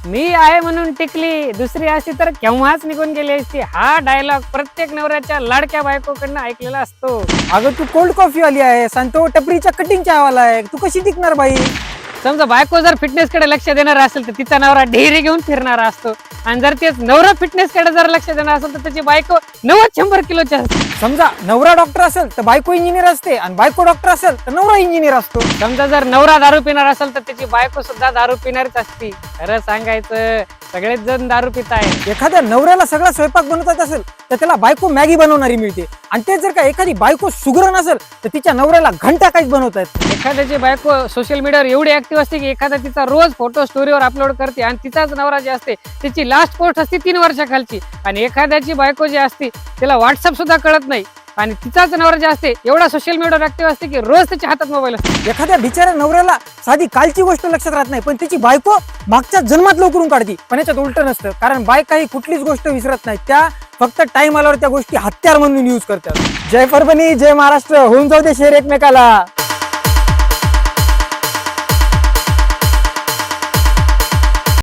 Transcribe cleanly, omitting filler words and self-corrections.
मी आहे म्हणून टिकली, दुसरी असती तर केव्हाच निघून गेली असती. हा डायलॉग प्रत्येक नवऱ्याच्या लाडक्या बायकोकडनं ऐकलेला असतो. अगं तू कोल्ड कॉफी वाली आहे, सांगतो टपरीच्या कटिंग चहावाला आहे, तू कशी टिकणार बाई? समजा बायको जर फिटनेस कडे लक्ष देणार असेल तर तिचा नवरा ढेरी घेऊन फिरणारा असतो, आणि जर तेच नवरा फिटनेस कडे जर लक्ष देणार असेल तर त्याची बायको 90-100 किलोची असते. समजा नवरा डॉक्टर असेल तर बायको इंजिनियर असते, आणि बायको डॉक्टर असेल तर नवरा इंजिनियर असतो. समजा जर नवरा दारू पिणार असेल तर त्याची बायको सुद्धा दारू पिणारीच असती. खरं सांगायचं सगळेच जण दारू पित आहे. एखाद्या नवऱ्याला सगळा स्वयंपाक बनवता येत असेल तर त्याला बायको मॅगी बनवणारी मिळते, आणि ते जर का एखादी बायको सुगरण असेल तर तिच्या नवऱ्याला घंटा काहीच बनवता येत. एखाद्याची बायको सोशल मीडियावर एवढी ऍक्टिव्ह असते की एखादा तिचा रोज फोटो स्टोरीवर अपलोड करते, आणि तिचाच नवरा जे असते तिची लास्ट पोस्ट असते 3 वर्षाखालची, आणि एखाद्याची बायको जी असते तिला व्हॉट्सअप सुद्धा कळत नाही, आणि तिचाच नवरा जे असते एवढा सोशल मीडियावर ऍक्टिव्ह असते की रोज त्याच्या हातात मोबाईल असतो. एखाद्या बिचाऱ्या नवऱ्याला साधी कालची गोष्ट लक्षात राहत नाही, पण तिची बायको मागच्या जन्मात लवकरून काढती. पण याच्यात उलट नसतं, कारण बायका ही कुठलीच गोष्ट विसरत नाही, त्या फक्त टाइम आल्यावर त्या गोष्टी हत्यार म्हणून यूज करतात. जय परभणी, जय महाराष्ट्र, होऊन जाऊ दे शेअर एकमेकाला.